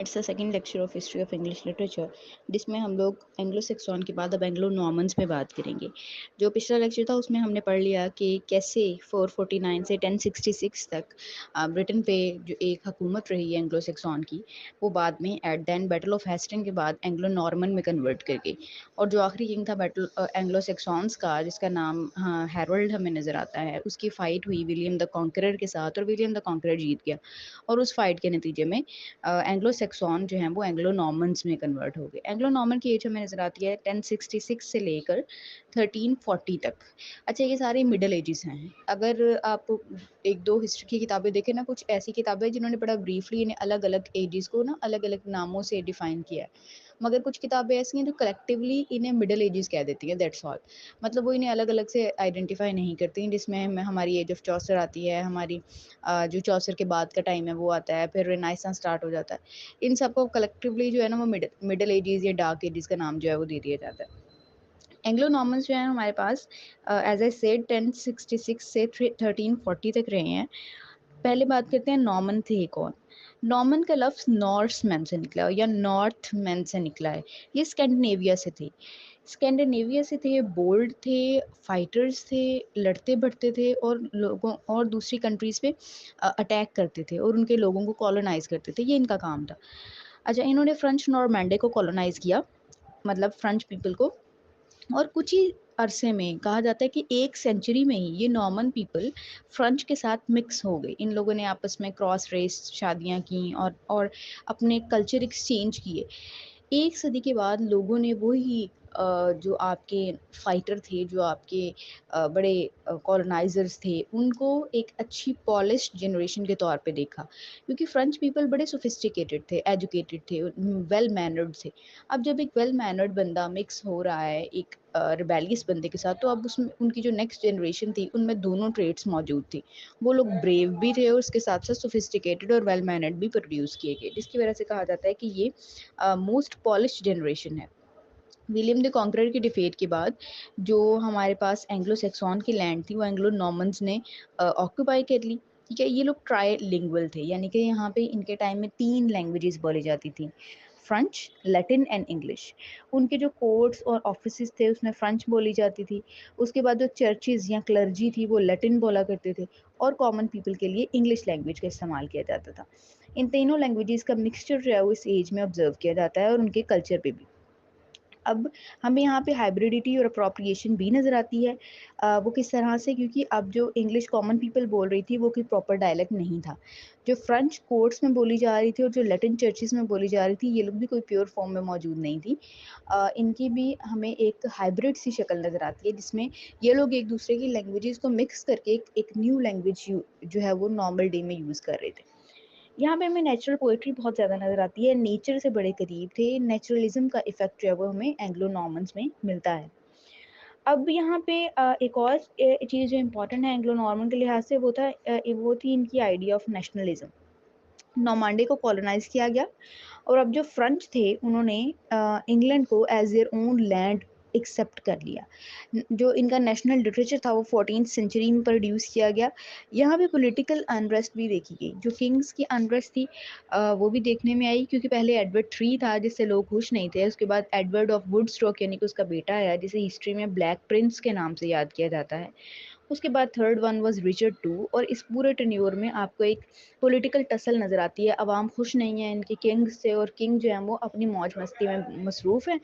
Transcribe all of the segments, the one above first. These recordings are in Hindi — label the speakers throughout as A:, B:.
A: It's the second lecture of history of English literature, जिसमें हम लोग एंग्लो सेक्सॉन के बाद अब एंग्लो नॉर्मन्स पे बात करेंगे। जो पिछला लेक्चर था उसमें हमने पढ़ लिया कि कैसे 449 से 1066 तक ब्रिटेन पे जो एक हुकूमत रही है एंग्लो सेक्सॉन की, वो बाद में at then battle of Hasting के बाद एंग्लो नॉर्मन में कन्वर्ट कर गई। और जो आखिरी किंग था बैटल एंग्लो सेक्सॉन्स का, जिसका नाम हैरोल्ड हमें नज़र आता है, उसकी फ़ाइट हुई विलियम द कॉन्करर के साथ और विलियम द कॉन्करर जीत गया। और उस फाइट के नतीजे में एंग्लो सेक्सॉन जो हैं वो एंग्लो नॉर्मन्स में कन्वर्ट हो गए। एंग्लो नॉर्मन की एज हमें नज़र आती है 1066 से लेकर 1340 तक। अच्छा, ये सारे मिडल एजेस हैं। अगर आप एक दो हिस्ट्री की किताबें देखें ना, कुछ ऐसी किताबें जिन्होंने बड़ा ब्रीफली इन्हें अलग अलग एजेस को ना अलग अलग नामों से डिफाइन किया है, मगर कुछ किताबें ऐसी हैं जो कलेक्टिवली इन्हें मिडल एजेस कह देती हैं, दैट्स ऑल। मतलब वो इन्हें अलग अलग से आइडेंटिफाई नहीं करती, जिसमें हमारी एज ऑफ चौसर आती है, हमारी जो चौसर के बाद का टाइम है वो आता है, फिर रिनाइसेंस स्टार्ट हो जाता है। इन सबको कलेक्टिवली जो है ना वो मिडल एजेस या डार्क एजेस का नाम जो है वो दे दिया जाता है। एंग्लो नॉर्मन्स जो है हमारे पास एज आई सेड 1066 से 1340 तक रहे हैं। पहले बात करते हैं नॉर्मन थे कौन। नॉर्मन का लफ्ज़ नॉर्स मैन से निकला है या नॉर्थ मैन से निकला है। ये स्कैंडिनेविया से थे। स्कैंडिनेविया से थे, बोल्ड थे, फाइटर्स थे, लड़ते बढ़ते थे और लोगों और दूसरी कंट्रीज़ पे अटैक करते थे और उनके लोगों को कॉलोनाइज़ करते थे, ये इनका काम था। अच्छा, इन्होंने फ्रेंच नॉर्मैंडे को कॉलोनाइज़ किया, मतलब फ्रेंच पीपल को, और कुछ ही अरसे में कहा जाता है कि 1 सेंचुरी में ही ये नॉर्मन पीपल फ्रेंच के साथ मिक्स हो गए। इन लोगों ने आपस में क्रॉस रेस शादियाँ की और अपने कल्चर एक्सचेंज किए। 1 सदी के बाद लोगों ने वही जो आपके फाइटर थे, जो आपके बड़े कॉलोनाइज़र्स थे, उनको एक अच्छी पॉलिश्ड जनरेशन के तौर पे देखा। क्योंकि फ्रेंच पीपल बड़े सोफिस्टिकेटेड थे, एजुकेटेड थे, वेल मैनर्ड थे। अब जब एक वेल मैनर्ड बंदा मिक्स हो रहा है एक रिबेलियस बंदे के साथ, तो अब उसमें उनकी जो नेक्स्ट जनरेशन थी, उनमें दोनों ट्रेड्स मौजूद थी। वो लोग ब्रेव भी थे और उसके साथ-साथ सोफिस्टिकेटेड और वेल मैनर्ड भी प्रोड्यूस किए गए, जिसकी वजह से कहा जाता है कि ये मोस्ट पॉलिश्ड जनरेशन है। विलियम द कॉन्करर की डिफेट के बाद जो हमारे पास एंग्लो सैक्सन की लैंड थी, वो एंग्लो नॉर्मन्स ने ऑक्यूपाई कर ली। ठीक है, ये लोग ट्राइलिंगुअल थे, यानी कि यहाँ पे इनके टाइम में 3 लैंग्वेजेस बोली जाती थी, फ्रेंच, लैटिन एंड इंग्लिश। उनके जो कोर्ट्स और ऑफिसेस थे उसमें फ्रेंच बोली जाती थी। उसके बाद जो चर्चेज़ या क्लर्जी थी वो लैटिन बोला करते थे और कॉमन पीपल के लिए इंग्लिश लैंग्वेज का इस्तेमाल किया जाता था। इन तीनों लैंग्वेजेस का मिक्सचर जो है वो इस एज में ऑब्जर्व किया जाता है और उनके कल्चर पे भी। अब हमें यहाँ पे हाइब्रिडिटी और अप्रोप्रिएशन भी नज़र आती है। वो किस तरह से, क्योंकि अब जो इंग्लिश कॉमन पीपल बोल रही थी वो कोई प्रॉपर डायलेक्ट नहीं था। जो फ्रेंच कोर्ट्स में बोली जा रही थी और जो लैटिन चर्चेज़ में बोली जा रही थी, ये लोग भी कोई प्योर फॉर्म में मौजूद नहीं थी। इनकी भी हमें एक हाइब्रिड सी शक्ल नज़र आती है, जिसमें ये लोग एक दूसरे की लैंग्वेजेज़ को मिक्स करके एक न्यू लैंग्वेज जो है वो नॉर्मल डे में यूज़ कर रहे थे। यहाँ पे हमें नेचुरल पोएट्री बहुत ज़्यादा नज़र आती है, नेचर से बड़े करीब थे, नेचुरलिज़्म का इफ़ेक्ट जो है वो हमें एंग्लो नॉर्मन्स में मिलता है। अब यहाँ पे एक और चीज़ जो इम्पोर्टेंट है एंग्लो नॉर्मन के लिहाज से, वो थी इनकी आइडिया ऑफ नेशनलिज़्म। नॉर्मांडी को कॉलोनाइज़ किया गया और अब जो फ्रेंच थे उन्होंने इंग्लैंड को as their own land accept कर लिया। जो इनका नेशनल लिटरेचर था वो 14th सेंचुरी में प्रोड्यूस किया गया। यहाँ पे पॉलिटिकल अनरेस्ट भी देखी गई। जो किंग्स की अनरेस्ट थी वो भी देखने में आई, क्योंकि पहले एडवर्ड 3 था जिससे लोग खुश नहीं थे। उसके बाद एडवर्ड ऑफ वुडस्टॉक यानी कि उसका बेटा आया, जिसे हिस्ट्री में ब्लैक प्रिंस के नाम से याद किया जाता है। उसके बाद थर्ड वन वाज़ रिचर्ड 2, और इस पूरे टेन्योर में आपको एक पॉलिटिकल टसल नज़र आती है। अवाम खुश नहीं है इनके किंग से, और किंग जो हैं वो अपनी मौज मस्ती में मसरूफ़ हैं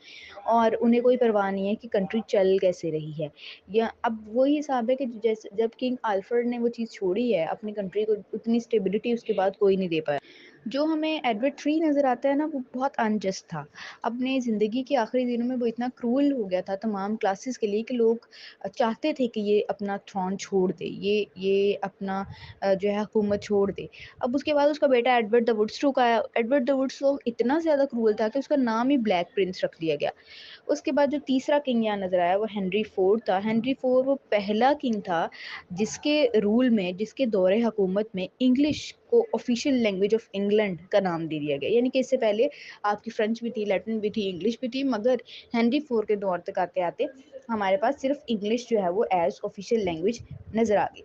A: और उन्हें कोई परवाह नहीं है कि कंट्री चल कैसे रही है। या अब वही हिसाब है कि जैसे जब किंग अल्फ्रेड ने वो चीज़ छोड़ी है, अपनी कंट्री को उतनी स्टेबिलिटी उसके बाद कोई नहीं दे पाया। जो हमें एडवर्ड 3 नज़र आता है ना, वो बहुत अनजस्ट था। अपने ज़िंदगी के आखिरी दिनों में वो इतना क्रूअल हो गया था तमाम क्लासेस के लिए कि लोग चाहते थे कि ये अपना थ्रोन छोड़ दे, ये अपना जो है हुकूमत छोड़ दे। अब उसके बाद उसका बेटा एडवर्ड द वुडस्टॉक आया। एडवर्ड द वुडस्टॉक इतना ज़्यादा क्रूअल था कि उसका नाम ही ब्लैक प्रिंस रख दिया गया। उसके बाद जो तीसरा किंग यहाँ नज़र आया वो हेनरी 4 था। हेनरी 4 वो पहला किंग था जिसके रूल में, जिसके दौरे हुकूमत में इंग्लिश को ऑफिशियल लैंग्वेज ऑफ इंग्लैंड का नाम दे दिया गया। यानी कि इससे पहले आपकी फ्रेंच भी थी, लैटिन भी थी, इंग्लिश भी थी, मगर हेनरी 4 के दौर तक आते-आते हमारे पास सिर्फ इंग्लिश जो है वो एज़ ऑफिशियल लैंग्वेज नज़र आ गई।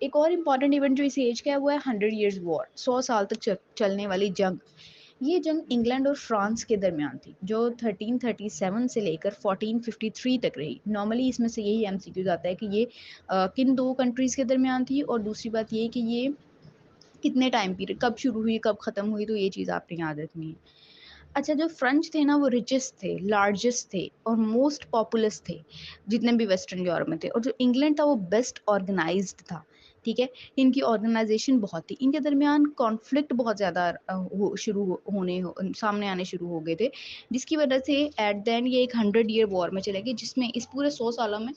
A: एक और इम्पॉर्टेंट इवेंट जो इस एज का है वो है 100 ईयर्स वॉर, 100 साल तक चलने वाली जंग। ये जंग इंग्लैंड और फ्रांस के दरमियान थी, जो 1337 से लेकर 1453 तक रही। नॉर्मली इसमें से यही एमसीक्यूज आता है कि ये किन दो कंट्रीज़ के दरमियान थी, और दूसरी बात ये कि ये कितने टाइम पीरियड, कब शुरू हुई, कब ख़त्म हुई, तो ये चीज़ आपने याद रखनी है। अच्छा, जो फ्रेंच थे ना वो रिचेस्ट थे, लार्जेस्ट थे और मोस्ट पॉपुलस थे जितने भी वेस्टर्न यूरोप में थे, और जो इंग्लैंड था वो बेस्ट ऑर्गेनाइज्ड था। ठीक है, इनकी ऑर्गेनाइजेशन बहुत थी, इनके दरमियान कॉन्फ्लिक्ट बहुत ज़्यादा सामने आने शुरू हो गए थे, जिसकी वजह से एट द एंड ये एक 100 ईयर वॉर में चले गए, जिसमें इस पूरे 100 सालों में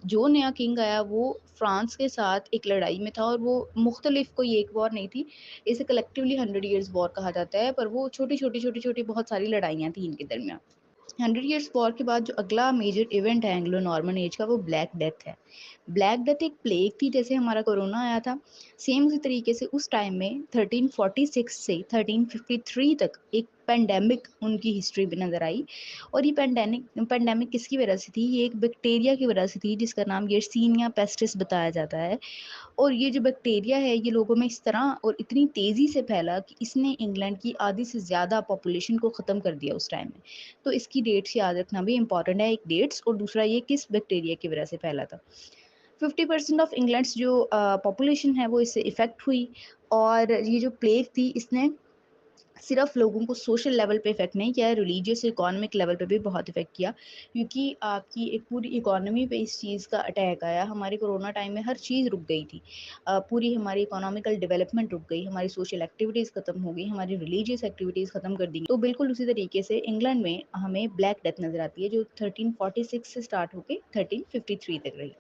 A: जो नया किंग आया वो फ्रांस के साथ एक लड़ाई में था, और वो मुख्तलिफ कोई एक वॉर नहीं थी। इसे कलेक्टिवली 100 ईयर्स वॉर कहा जाता है, पर वो छोटी छोटी बहुत सारी लड़ाइयाँ थी इनके दरमियान। 100 ईयर्स वॉर के बाद जो अगला मेजर इवेंट है एंग्लो नॉर्मन एज का, वो ब्लैक डेथ है। ब्लैक डेथ एक प्लेग थी, जैसे हमारा कोरोना आया था, सेम उसी तरीके से उस टाइम में 1346 से 1353 तक एक पेंडेमिक उनकी हिस्ट्री में नज़र आई। और ये पेंडेमिक किसकी वजह से थी? ये एक बैक्टीरिया की वजह से थी, जिसका नाम yersinia pestis बताया जाता है। और ये जो बैक्टीरिया है ये लोगों में इस तरह और इतनी तेज़ी से फैला कि इसने इंग्लैंड की आधी से ज़्यादा पॉपुलेशन को ख़त्म कर दिया उस टाइम में। तो इसकी डेट्स याद रखना भी इम्पॉर्टेंट है, एक डेट्स, और दूसरा ये किस बैक्टीरिया की वजह से फैला था। 50% ऑफ इंग्लैंड्स जो पॉपुलेशन है वो इससे इफ़ेक्ट हुई। और ये जो प्लेग थी इसने सिर्फ लोगों को सोशल लेवल पे इफ़ेक्ट नहीं किया है, रिलीजियस इकोनॉमिक लेवल पे भी बहुत इफ़ेक्ट किया, क्योंकि आपकी एक पूरी इकोनॉमी पे इस चीज़ का अटैक आया। हमारे कोरोना टाइम में हर चीज़ रुक गई थी, पूरी हमारी इकोनॉमिकल डेवलपमेंट रुक गई, हमारी सोशल एक्टिविटीज़ ख़त्म हो गई, हमारी रिलीजियस एक्टिविटीज़ ख़त्म कर दी गई। तो बिल्कुल उसी तरीके से इंग्लैंड में हमें ब्लैक डेथ नज़र आती है, जो 1346 से स्टार्ट होकर 1353 तक रही।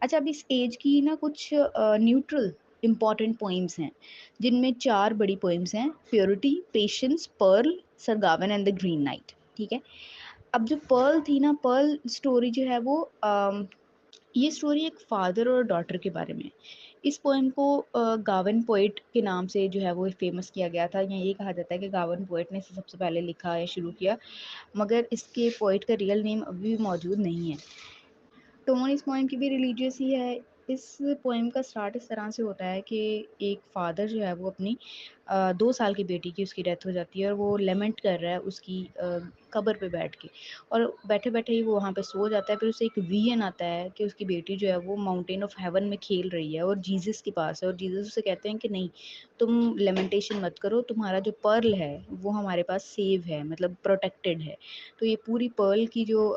A: अच्छा, अब इस एज की ना कुछ न्यूट्रल इम्पॉर्टेंट पोइम्स हैं, जिनमें 4 बड़ी पोइम्स हैं: प्योरिटी, पेशेंस, पर्ल, सर गावन एंड द ग्रीन नाइट। ठीक है, अब जो पर्ल थी ना, पर्ल स्टोरी जो है वो ये स्टोरी एक फादर और डॉटर के बारे में है। इस पोएम को गावन पोएट के नाम से जो है वो फेमस किया गया था, या ये कहा जाता है कि गावन पोएट ने इसे सबसे पहले लिखा या शुरू किया, मगर इसके पोएट का रियल नेम अभी भी मौजूद नहीं है। टोन इस पोएम की भी रिलीजियस ही है। इस पोएम का स्टार्ट इस तरह से होता है कि एक फादर जो है वो अपनी 2 साल की बेटी की उसकी डेथ हो जाती है, और वो लेमेंट कर रहा है उसकी कब्र पे बैठ के, और बैठे-बैठे ही वो वहाँ पे सो जाता है। फिर उसे एक विज़न आता है कि उसकी बेटी जो है वो माउंटेन ऑफ हेवन में खेल रही है और जीसस के पास है, और जीसस उसे कहते हैं कि नहीं, तुम लेमेंटेशन मत करो, तुम्हारा जो पर्ल है वो हमारे पास सेव है, मतलब प्रोटेक्टेड है। तो ये पूरी पर्ल की जो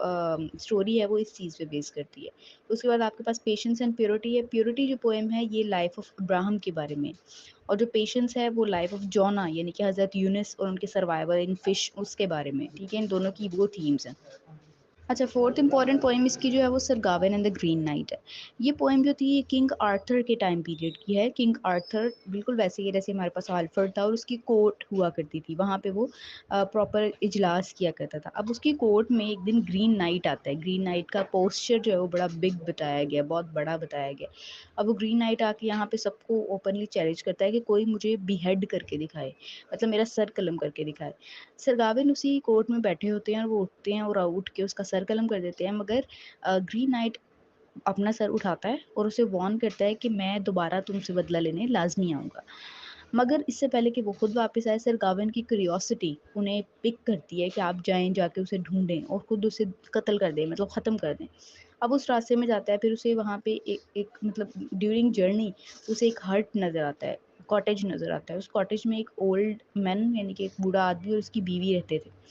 A: स्टोरी है वो इस चीज़ पे बेस करती है। उसके बाद आपके पास पेशेंस एंड प्योरिटी है। प्योरिटी जो पोएम है ये लाइफ ऑफ अब्राहम के बारे में, और जो पेशेंस है वो लाइफ ऑफ जोना यानी कि हज़रत यूनुस और उनके सर्वाइवल इन फिश उसके बारे में। ठीक है, इन दोनों की वो थीम्स हैं। अच्छा, फोर्थ इंपॉर्टेंट पोएम इसकी जो है वो Sir Gawain and the Green Knight है। ये पोएम जो थी ये किंग आर्थर के टाइम पीरियड की है। किंग आर्थर बिल्कुल वैसे ही है जैसे हमारे पास आल्फ्रेड था, और उसकी कोर्ट हुआ करती थी, वहाँ पे वो प्रॉपर इजलास किया करता था। अब उसकी कोर्ट में एक दिन ग्रीन नाइट आता है। ग्रीन नाइट का पोस्चर जो है वो बड़ा बिग बताया गया, बहुत बड़ा बताया गया। अब वो ग्रीन नाइट आके यहाँ पे सबको ओपनली चैलेंज करता है कि कोई मुझे बिहेड करके दिखाए, मतलब मेरा सर कलम करके दिखाए। सरगाविन उसी कोर्ट में बैठे होते हैं, और वो उठते हैं और उठ के उसका सर कलम कर देते हैं, मगर ग्रीन नाइट अपना सर उठाता है और उसे वार्न करता है कि मैं दोबारा तुमसे बदला लेने लाजमी आऊँगा। मगर इससे पहले कि वो खुद वापस आए, सर गाविन की क्यूरियोसिटी उन्हें पिक करती है कि आप जाएँ, जाके उसे ढूँढें और खुद उसे कत्ल कर दें, मतलब ख़त्म कर दें। अब उस रास्ते में जाता है, फिर उसे वहाँ पे एक एक मतलब ड्यूरिंग जर्नी उसे एक हट नज़र आता है, कॉटेज नज़र आता है। उस कॉटेज में एक ओल्ड मैन यानी कि एक बूढ़ा आदमी और उसकी बीवी रहते थे।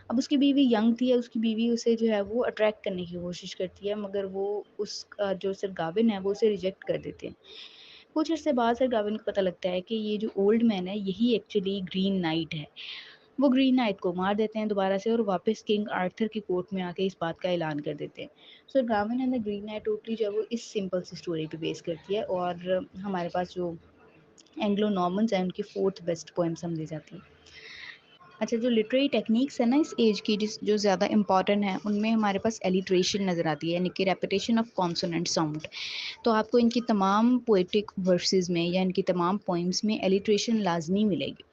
A: अब उसकी बीवी यंग थी, उसकी बीवी उसे जो है वो अट्रैक्ट करने की कोशिश करती है, मगर वो उसका जो सर गाविन है वो उसे रिजेक्ट कर देते हैं। कुछ अर्से बाद सर गाविन को पता लगता है कि ये जो ओल्ड मैन है यही एक्चुअली ग्रीन नाइट है। वो ग्रीन नाइट को मार देते हैं दोबारा से, और वापस किंग आर्थर की कोर्ट में आके इस बात का ऐलान कर देते हैं। So Gawain and the Green Knight totally जो है वो इस सिंपल सी स्टोरी पे बेस करती है, और हमारे पास जो एंग्लो नॉर्मन्स हैं उनकी फोर्थ बेस्ट पोएम समझी जाती है। अच्छा, जो लिटरेरी टेक्निक्स है ना इस एज की, जिस जो ज़्यादा इंपॉर्टेंट है, उनमें हमारे पास एलिट्रेशन नज़र आती है, यानी कि रेपिटेशन ऑफ कॉन्सोनेंट साउंड। तो आपको इनकी तमाम पोएटिक वर्सेस में या इनकी तमाम पोइम्स में एलिट्रेशन लाजमी मिलेगी।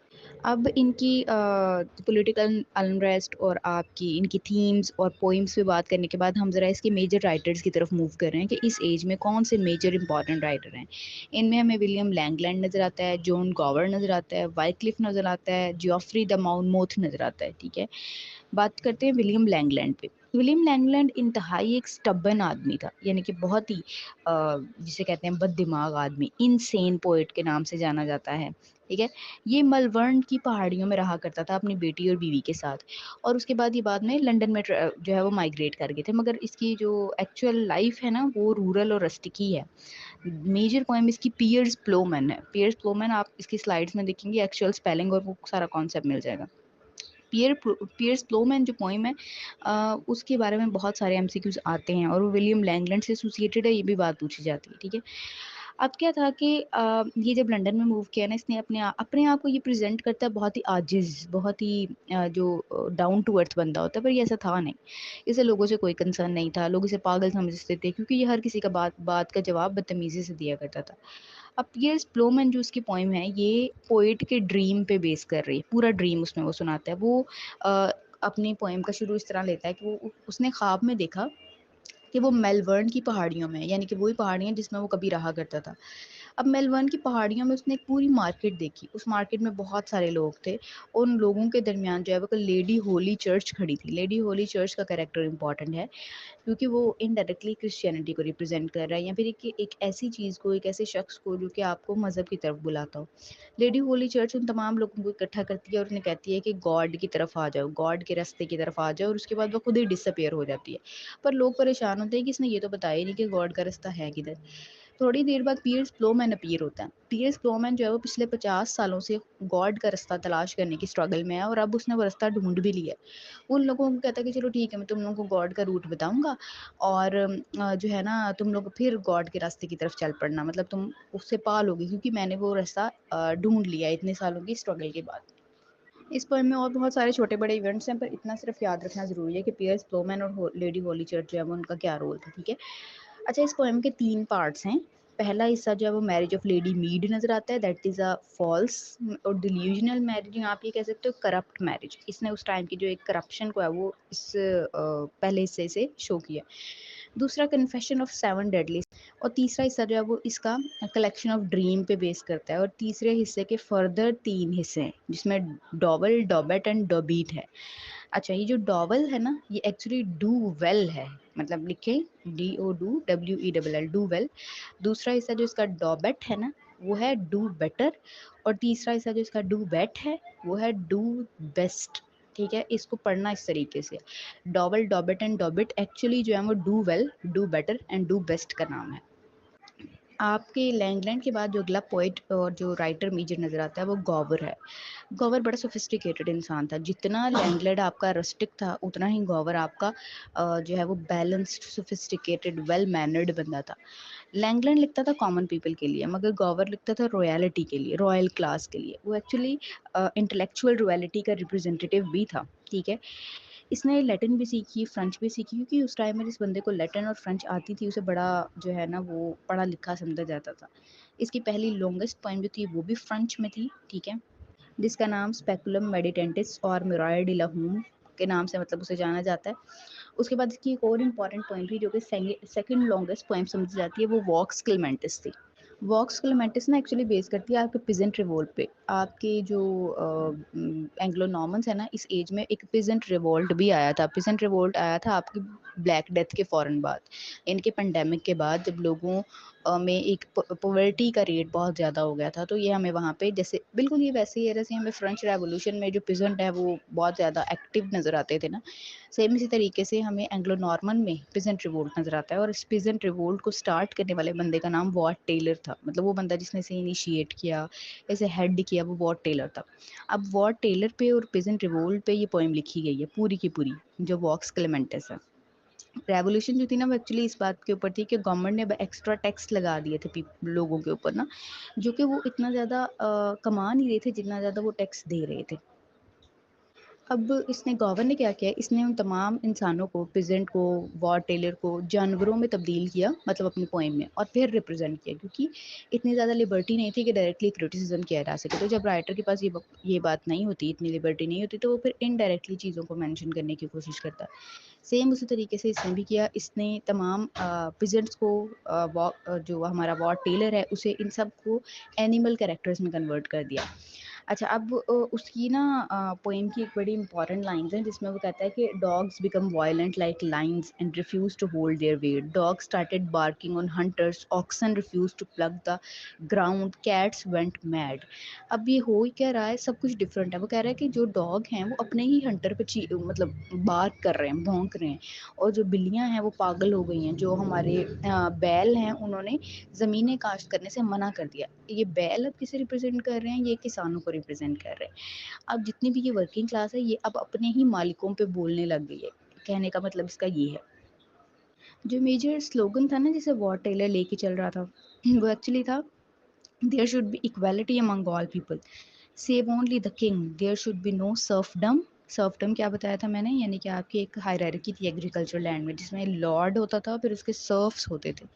A: अब इनकी पॉलिटिकल अनरेस्ट और आपकी इनकी थीम्स और पोइम्स पे बात करने के बाद हम ज़रा इसके मेजर राइटर्स की तरफ मूव कर रहे हैं कि इस एज में कौन से मेजर इंपॉर्टेंट राइटर हैं। इनमें हमें विलियम लैंगलैंड नज़र आता है, जॉन गॉवर नज़र आता है, वाइक्लिफ नज़र आता है, जियोफ्री द माउंटमोथ नज़र आता है, ठीक है। बात करते हैं विलियम लैंगलैंड पे। विलियम लैंगलैंड इंतहाई एक स्टबर्न आदमी था, यानी कि बहुत ही जिसे कहते हैं बददिमाग आदमी, इनसेन पोएट के नाम से जाना जाता है, ठीक है। ये मलवर्न की पहाड़ियों में रहा करता था अपनी बेटी और बीवी के साथ, और उसके बाद ये बाद में लंदन में जो है वो माइग्रेट कर गए थे, मगर इसकी जो एक्चुअल लाइफ है ना वो रूरल और रस्टिक ही है। मेजर पोएम इसकी पियर्स प्लोमन है। पियर्स प्लोमन आप इसकी स्लाइड्स में देखेंगे, एक्चुअल स्पेलिंग और वो सारा कॉन्सेप्ट मिल जाएगा। पियर्स प्लोमैन जो पोइम है उसके बारे में बहुत सारे एमसीक्यूज आते हैं और वो विलियम लैंगलैंड से एसोसिएटेड है, ये भी बात पूछी जाती है, ठीक है। अब क्या था कि ये जब लंदन में मूव किया ना, इसने अपने आप को ये प्रेजेंट करता है बहुत ही आजिज, बहुत ही जो डाउन टू अर्थ बंदा होता है, पर ये ऐसा था नहीं। इसे लोगों से कोई कंसर्न नहीं था, लोग इसे पागल समझते थे क्योंकि ये हर किसी का बात का जवाब बदतमीजी से दिया करता था। अब पियर्स प्लोमैन जो उसकी पोइम है ये पोएट के ड्रीम पे बेस कर रही है, पूरा ड्रीम उसमें वो सुनाता है। वो अ, अपनी पोएम का शुरू इस तरह लेता है कि वो उसने ख्वाब में देखा कि वो मेलबर्न की पहाड़ियों में है, यानी कि वही पहाड़ियाँ जिसमें वो कभी रहा करता था। अब मेलबर्न की पहाड़ियों में उसने एक पूरी मार्केट देखी, उस मार्केट में बहुत सारे लोग थे। उन लोगों के दरमियान जो है वो लेडी होली चर्च खड़ी थी। लेडी होली चर्च का कैरेक्टर इंपॉर्टेंट है क्योंकि वो इनडायरेक्टली क्रिश्चियनिटी को रिप्रेजेंट कर रहा है, या फिर एक ऐसी चीज़ को, एक ऐसे शख्स को जो कि आपको मज़हब की तरफ बुलाता हो। लेडी होली चर्च उन तमाम लोगों को इकट्ठा करती है और उन्हें कहती है कि गॉड की तरफ आ जाओ, गॉड के रास्ते की तरफ आ जाओ, और उसके बाद वो खुद ही डिसअपियर हो जाती है। पर लोग परेशान होते हैं कि इसने ये तो बताया ही नहीं कि गॉड का रास्ता है किधर। थोड़ी देर बाद पियर्स प्लोमैन अपीयर होता है। पियर्स प्लोमैन जो है वो पिछले 50 सालों से गॉड का रास्ता तलाश करने की स्ट्रगल में है, और अब उसने वो रास्ता ढूँढ भी लिया है। उन लोगों को कहता है कि चलो ठीक है, मैं तुम लोगों को गॉड का रूट बताऊँगा, और जो है ना तुम लोग फिर गॉड के रास्ते की तरफ चल पड़ना, मतलब तुम उससे पालोगे क्योंकि मैंने वो रास्ता ढूँढ लिया है इतने सालों की स्ट्रगल के बाद। इस पोएम में और बहुत सारे छोटे-बड़े इवेंट्स हैं, पर इतना सिर्फ याद रखना ज़रूरी है कि पियर्स प्लोमैन और लेडी होली चर्च जो है वो उनका क्या रोल था, ठीक है। अच्छा, इस पोएम के 3 पार्ट्स हैं। पहला हिस्सा जो है वो मैरिज ऑफ लेडी मीड नज़र आता है, दैट इज़ अ फॉल्स और डिल्यूजनल मैरिज, या आप ये कह सकते हो करप्ट मैरिज। इसने उस टाइम की जो एक करप्शन को है वो इस पहले हिस्से से शो किया। दूसरा कन्फेशन ऑफ 7 डेडली, और तीसरा हिस्सा जो है वो इसका कलेक्शन ऑफ ड्रीम पे बेस करता है, और तीसरे हिस्से के फर्दर 3 हिस्से हैं जिसमें डॉवल, डॉबेट एंड डॉबीट है। अच्छा, ये जो डॉवल है ना ये एक्चुअली डू वेल है, मतलब लिखें DODWELL, डू वेल। दूसरा हिस्सा जो इसका डॉबेट है ना वो है डू बेटर, और तीसरा हिस्सा जो इसका डू बेट है वो है डू बेस्ट, ठीक है। इसको पढ़ना इस तरीके से, डॉबल, डॉबेट एंड डॉबिट एक्चुअली जो है वो do well, do better and do best का नाम है। आपके लैंगलैंड के बाद जो अगला पोइट और जो राइटर मेजर नज़र आता है वो गॉवर है। गॉवर बड़ा सोफिस्टिकेटेड इंसान था। जितना लैंगलैंड आपका रस्टिक था उतना ही गॉवर आपका जो है वो बैलेंस्ड, सोफिस्टिकेटेड, वेल मैनर्ड बंदा था। लैंगलैंड लिखता था कॉमन पीपल के लिए, मगर गॉवर लिखता था रॉयलिटी के लिए, रॉयल क्लास के लिए। वो एक्चुअली इंटेलेक्चुअल रॉयलिटी का रिप्रेजेंटेटिव भी था, ठीक है। इसने लैटिन भी सीखी, फ्रेंच भी सीखी, क्योंकि उस टाइम में जिस बंदे को लैटिन और फ्रेंच आती थी उसे बड़ा जो है ना वो पढ़ा लिखा समझा जाता था। इसकी पहली लॉन्गेस्ट पोएम जो थी वो भी फ्रेंच में थी, ठीक है, जिसका नाम स्पेकुलम मेडिटेंटिस और मिराया डी ला हूम के नाम से मतलब उसे जाना जाता है। उसके बाद इसकी एक और इम्पॉर्टेंट पोएम थी जो कि सेकंड लॉन्गेस्ट पोएम समझी जाती है, वो वॉक्स क्लेमेंटिस थी। वॉक्स क्लेमेंटिस ना एक्चुअली बेस करती है आपके पिजेंट रिवोल्ट पे। आपके जो एंग्लो नॉर्मन्स है ना, इस एज में एक पिजेंट रिवोल्ट भी आया था। पिजेंट रिवोल्ट आया था आपकी ब्लैक डेथ के फ़ौरन बाद, इनके पेंडेमिक के बाद, जब लोगों में एक पॉवर्टी का रेट बहुत ज़्यादा हो गया था। तो ये हमें वहाँ पे जैसे बिल्कुल ये वैसे ही है जैसे हमें फ्रेंच रेवोल्यूशन में जो पिजेंट है वो बहुत ज़्यादा एक्टिव नज़र आते थे ना, सेम इसी तरीके से हमें एंग्लो नॉर्मन में पिजेंट रिवोल्ट नज़र आता है। और इस पिजेंट रिवोल्ट को स्टार्ट करने वाले बंदे का नाम वॉट टेलर था, मतलब वो बंदा जिसने इसे इनिशिएट किया, इसे हेड किया, वो वॉट टेलर था। अब वॉट टेलर पे और पिजेंट रिवोल्ट पे ये पोएम लिखी गई है पूरी की पूरी, जो वॉक्स क्लेमेंटिस है। रेवोल्यूशन जो थी ना वो एक्चुअली इस बात के ऊपर थी कि गवर्नमेंट ने एक्स्ट्रा टैक्स लगा दिए थे लोगों के ऊपर ना, जो कि वो इतना ज़्यादा कमा नहीं रहे थे जितना ज़्यादा वो टैक्स दे रहे थे। अब इसने गॉवर ने क्या किया, इसने उन तमाम इंसानों को, पीजेंट को, वॉर टेलर को जानवरों में तब्दील किया, मतलब अपनी पोएम में, और फिर रिप्रेजेंट किया, क्योंकि इतनी ज़्यादा लिबर्टी नहीं थी कि डायरेक्टली क्रिटिसिज्म किया जा सके। तो जब राइटर के पास ये बात नहीं होती, इतनी लिबर्टी नहीं होती, तो वो फिर इनडायरेक्टली चीज़ों को मेंशन करने की कोशिश करता है। सेम उसी तरीके से इसने भी किया। इसने तमाम पीजेंट्स को, जो हमारा वॉर टेलर है, उसे इन सब को एनिमल कैरेक्टर्स में कन्वर्ट कर दिया। अच्छा, अब उसकी ना पोएम की एक बड़ी इंपॉर्टेंट लाइन्स हैं, जिसमें वो कहता है कि dogs become violent like lions and refuse to hold their weight, dogs started barking on hunters, oxen refuse to plough the ground, cats went mad. अब ये हो ही क्या रहा है, सब कुछ डिफरेंट है। वो कह रहा है कि जो डॉग हैं वो अपने ही हंटर पे मतलब बार्क कर रहे हैं, भौंक रहे हैं, और जो बिल्लियां हैं वो पागल हो गई हैं, जो हमारे बैल हैं उन्होंने ज़मीनें काश्त करने से मना कर दिया। ये बैल अब किसे रिप्रेजेंट कर रहे हैं, ये किसानों को रिप्रेजेंट कर रहे हैं। अब जितनी भी ये वर्किंग क्लास है, ये अब अपने ही मालिकों पे बोलने लग गई है। कहने का मतलब इसका ये है। जो मेजर स्लोगन था ना, जिसे वॉर टेलर लेके चल रहा था, वो एक्चुअली था, there should be equality among all people, save only the king, there should be no serfdom. Serfdom क्या बताया था मैंने, यानी कि आपकी एक हायरार्की थी एग्रीकल्चर लैंड में, जिसमें लॉर्ड होता था, फिर उसके सर्फ्स होते थे।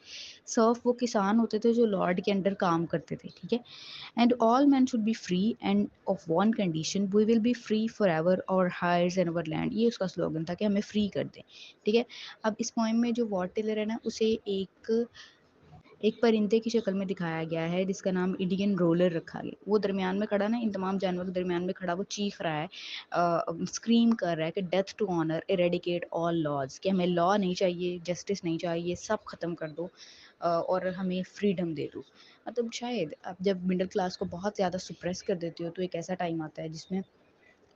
A: सर्फ वो किसान होते थे जो लॉर्ड के अंडर काम करते थे, ठीक है। And all man should be free and of one condition, we will be free forever our heirs and our land. ये उसका स्लोगन था कि हमें फ्री कर दें, ठीक है। अब इस पोइम में जो वॉर टेलर है ना, उसे एक परिंदे की शक्ल में दिखाया गया है, जिसका नाम इंडियन रोलर रखा गया। वो दरमियान में खड़ा ना, इन तमाम जानवरों के दरमियान में खड़ा, वो चीख रहा है, स्क्रीम कर रहा है कि death to honour, eradicate all laws, कि हमें लॉ नहीं चाहिए, जस्टिस नहीं चाहिए, सब खत्म कर दो, और हमें फ्रीडम दे दो। मतलब शायद अब जब मिडिल क्लास को बहुत ज़्यादा सुप्रेस कर देते हो, तो एक ऐसा टाइम आता है जिसमें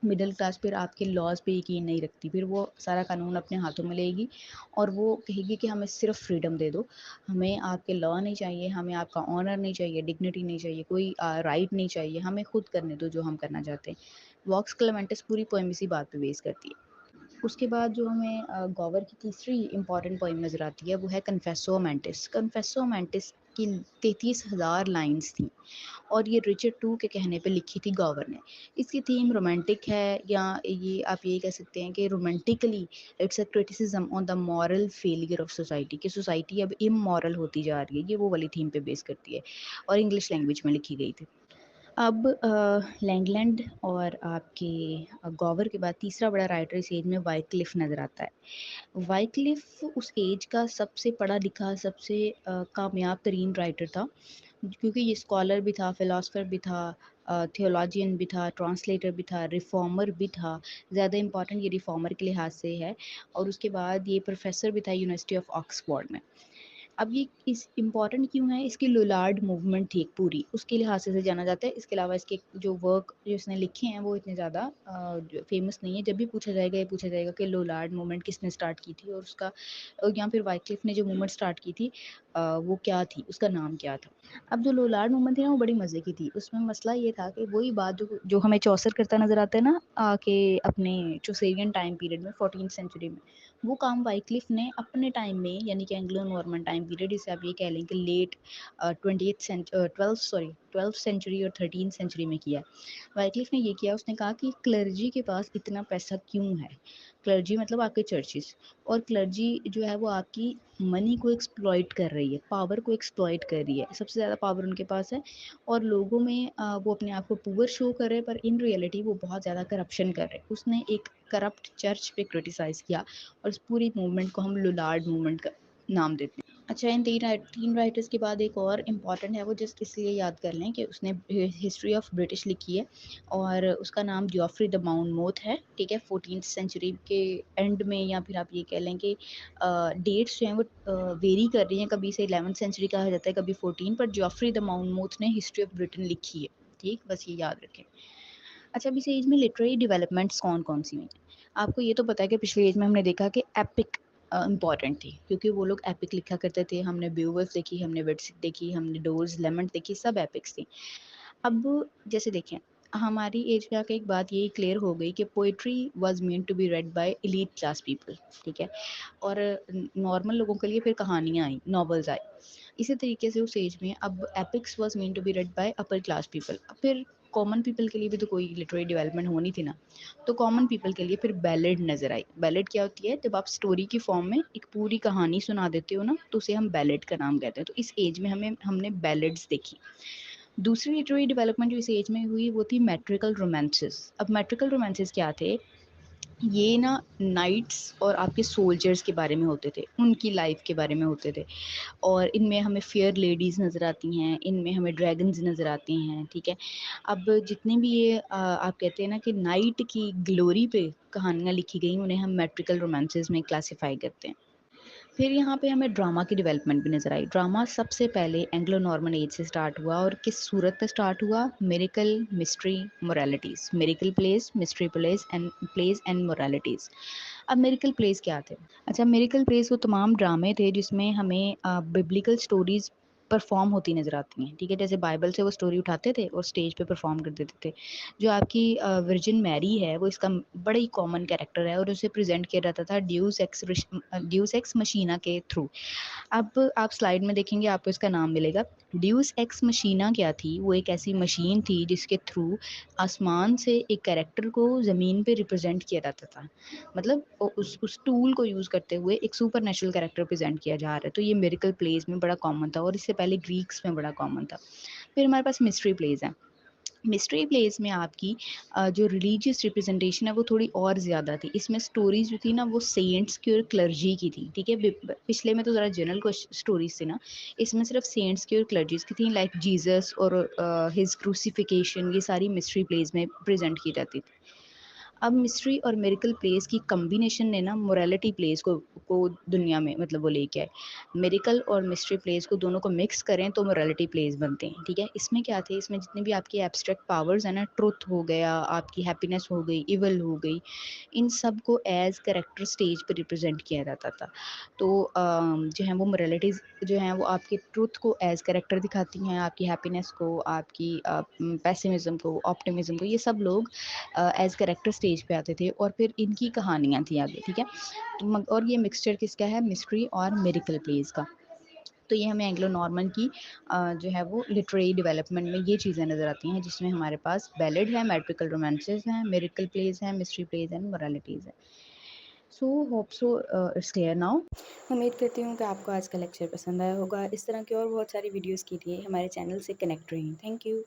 A: मिडिल क्लास फिर आपके लॉज पे यकीन नहीं रखती, फिर वो सारा कानून अपने हाथों में लेगी और वो कहेगी कि हमें सिर्फ फ्रीडम दे दो, हमें आपके लॉ नहीं चाहिए, हमें आपका ऑनर नहीं चाहिए, डिग्निटी नहीं चाहिए, कोई राइट नहीं चाहिए, हमें खुद करने दो जो हम करना चाहते हैं। वॉक्स क्लेमेंटिस पूरी पोएम इसी बात पे बेस करती है। उसके बाद जो हमें गॉवर की तीसरी इंपॉर्टेंट पोइम नज़र आती है, वो है कन्फेसो मैंटिस। कन्फेसो मैंटिस की 33,000 लाइन्स थी, और ये रिचर्ड टू के कहने पे लिखी थी गॉवर ने। इसकी थीम रोमांटिक है, या ये आप ये कह सकते हैं कि romantically it's a criticism on the moral failure of society, कि सोसाइटी अब इमोरल होती जा रही है, ये वो वाली थीम पे बेस करती है, और इंग्लिश लैंग्वेज में लिखी गई थी। अब लैंगलैंड और आपके गॉवर के बाद तीसरा बड़ा राइटर इस एज में वाइक्लिफ नज़र आता है। वाइक्लिफ उस एज का सबसे पढ़ा लिखा, सबसे कामयाब तरीन राइटर था, क्योंकि ये स्कॉलर भी था, फिलोसफर भी था, थियोलॉजियन भी था, ट्रांसलेटर भी था, रिफॉर्मर भी था। ज़्यादा इंपॉर्टेंट ये रिफॉर्मर के लिहाज से है, और उसके बाद ये प्रोफेसर भी था यूनिवर्सिटी ऑफ ऑक्सफोर्ड में। अब ये इस इम्पॉर्टेंट क्यों है, इसकी लुलार्ड मूवमेंट थी एक पूरी, उसके लिहाज से जाना जाता है। इसके अलावा इसके जो वर्क जो इसने लिखे हैं वो इतने ज़्यादा फेमस नहीं है। जब भी पूछा जाएगा, ये पूछा जाएगा कि लुलार्ड मूवमेंट किसने स्टार्ट की थी, और उसका या फिर वाइक्लिफ ने जो मूवमेंट स्टार्ट की थी, वो क्या थी, उसका नाम क्या था। अब जो लोलार्ड मूवमेंट थी ना, वो बड़ी मज़े की थी। उसमें मसला ये था कि वही बात जो हमें चौसर करता नज़र आता है ना, कि अपने चौसेरियन टाइम पीरियड में 14th सेंचुरी में, वो काम वाइक्लिफ ने अपने टाइम में, यानी कि एंग्लो नॉर्मन टाइम पीरियड, जिसे आप ये कह लें कि लेट 12th सेंचुरी और 13th सेंचुरी में किया। वाइक्लिफ ने ये किया, उसने कहा कि क्लर्जी के पास इतना पैसा क्यों है। क्लर्जी मतलब आपके चर्चिस, और क्लर्जी जो है वो आपकी मनी को एक्सप्लॉइट कर रही है, पावर को एक्सप्लॉइट कर रही है, सबसे ज़्यादा पावर उनके पास है, और लोगों में वो अपने आप को पुअर शो कर रहे हैं, पर इन रियलिटी वो बहुत ज़्यादा करप्शन कर रहे हैं। उसने एक करप्ट चर्च पे क्रिटिसाइज़ किया, और इस पूरी मूवमेंट को हम लुलार्ड मूवमेंट का नाम देते हैं। अच्छा, इन तीन राइटर्स के बाद एक और इम्पॉर्टेंट है, वो जस्ट इसलिए याद कर लें कि उसने हिस्ट्री ऑफ ब्रिटिश लिखी है, और उसका नाम जॉफ्री द माउंटमोथ है, ठीक है। 14th सेंचुरी के एंड में, या फिर आप ये कह लें कि डेट्स जो हैं वो वेरी कर रही हैं, कभी से 11th सेंचुरी कहा जाता है, कभी 14, पर जॉफ्री द माउंटमोथ ने हिस्ट्री ऑफ ब्रिटेन लिखी है, ठीक, बस ये याद रखें। अच्छा, अब इस एज में लिटरेरी डेवलपमेंट्स कौन-कौन सी हुई हैं? आपको ये तो पता है कि पिछले एज में हमने देखा कि एपिक इम्पॉर्टेंट थी, क्योंकि वो लोग एपिक लिखा करते थे। हमने ब्यूवर्स देखी, हमने विट्सिक देखी, हमने डोर्स लेमंट देखी, सब एपिक्स थी। अब जैसे देखें, हमारी एज में आके एक बात ये क्लियर हो गई कि poetry was meant to be read by elite class people, ठीक है, और नॉर्मल लोगों के लिए फिर कहानियाँ आई, नॉवेल्स आए। इसी तरीके से उस एज में अब epics was meant to be read by upper class people. फिर कॉमन पीपल के लिए भी तो कोई लिटरेरी डेवलपमेंट होनी थी ना। तो कॉमन पीपल के लिए फिर बैलेड नज़र आई। बैलेड क्या होती है? जब आप स्टोरी की फॉर्म में एक पूरी कहानी सुना देते हो ना, तो उसे हम बैलेड का नाम कहते हैं। तो इस एज में हमने बैलेड्स देखी। दूसरी लिटरेरी डेवलपमेंट जो इस एज में हुई वो थी मैट्रिकल रोमांसेस। अब मैट्रिकल रोमांसेस क्या थे? ये ना नाइट्स और आपके सोल्जर्स के बारे में होते थे, उनकी लाइफ के बारे में होते थे। और इनमें हमें फेयर लेडीज़ नज़र आती हैं, इनमें हमें ड्रैगन्स नज़र आते हैं, ठीक है। अब जितने भी ये आप कहते हैं ना कि नाइट की ग्लोरी पे कहानियाँ लिखी गई, उन्हें हम मैट्रिकल रोमांसेस में क्लासिफाई करते हैं। फिर यहाँ पे हमें ड्रामा की डेवलपमेंट भी नज़र आई। ड्रामा सबसे पहले एंग्लो नॉर्मन एज से स्टार्ट हुआ, और किस सूरत में स्टार्ट हुआ? Miracle, mystery, moralities. Miracle place, mystery place and moralities. अब मिरेकल प्लेस क्या थे? अच्छा, मिरेकल प्लेस वो तमाम ड्रामे थे जिसमें हमें बिब्लिकल स्टोरीज़ परफॉर्म होती नज़र आती हैं, ठीक है। जैसे बाइबल से वो स्टोरी उठाते थे और स्टेज पे परफॉर्म कर देते थे। जो आपकी वर्जिन मैरी है, वो इसका बड़ा ही कॉमन कैरेक्टर है, और उसे प्रेजेंट किया जाता था ड्यूस एक्स मशीना के थ्रू। अब आप स्लाइड में देखेंगे, आपको इसका नाम मिलेगा। ड्यूस एक्स मशीना क्या थी? वो एक ऐसी मशीन थी जिसके थ्रू आसमान से एक कैरेक्टर को ज़मीन पे रिप्रेजेंट किया जाता था। मतलब उस टूल को यूज़ करते हुए एक सुपर नेचुरल कैरेक्टर प्रेजेंट किया जा रहा है। तो ये मिरेकल प्लेस में बड़ा कॉमन था, और इससे पहले ग्रीक्स में बड़ा कॉमन था। फिर हमारे पास मिस्ट्री प्लेस है। मिस्ट्री प्लेस में आपकी जो रिलीजियस रिप्रेजेंटेशन है वो थोड़ी और ज़्यादा थी। इसमें स्टोरीज जो थी ना, वो सेंट्स की और क्लर्जी की थी, ठीक है। पिछले में तो ज़रा जनरल स्टोरीज थी ना, इसमें सिर्फ सेंट्स की और क्लर्जीज की थी, लाइक जीसस और हिज क्रूसिफिकेशन, ये सारी मिस्ट्री प्लेस में प्रेजेंट की जाती थी। अब मिस्ट्री और मिरेकल प्लेस की कॉम्बिनेशन ने ना मोरालिटी प्लेस को दुनिया में मतलब वो लेके आए। मिरेकल और मिस्ट्री प्लेस को दोनों को मिक्स करें तो मोरालिटी प्लेस बनते हैं, ठीक है। इसमें क्या थे? इसमें जितने भी आपके एब्स्ट्रैक्ट पावर्स हैं ना, ट्रुथ हो गया, आपकी हैप्पीनेस हो गई, इवल हो गई, इन सब को एज करेक्टर स्टेज पर रिप्रेजेंट किया जाता था। तो जो है वो मोरालिटीज़ जो हैं वो आपकी ट्रुथ को एज करेक्टर दिखाती हैं, आपकी हैप्पीनेस को, आपकी पेसिमिज्म को, ऑप्टिमिज्म को, ये सब लोग एज करेक्टर स्टेज पे आते थे, और फिर इनकी कहानियाँ थी आगे, ठीक है। तो और ये मिक्सचर किसका है? मिस्ट्री और मिरेकल प्लेस का। तो ये हमें एंग्लो नॉर्मन की जो है वो लिटरेरी डेवलपमेंट में ये चीज़ें नज़र आती हैं, जिसमें हमारे पास बैलेड है, मैट्रिकल रोमांसेस हैं, मिरेकल प्लेस हैं, मिस्ट्री प्लेस एंड मोरालिटीज़ है। So hope so it's clear now. उम्मीद करती हूँ कि आपको आज का लेक्चर पसंद आया होगा। इस तरह की और बहुत सारी वीडियोज़ के लिए हमारे चैनल से कनेक्ट रहिए। Thank you.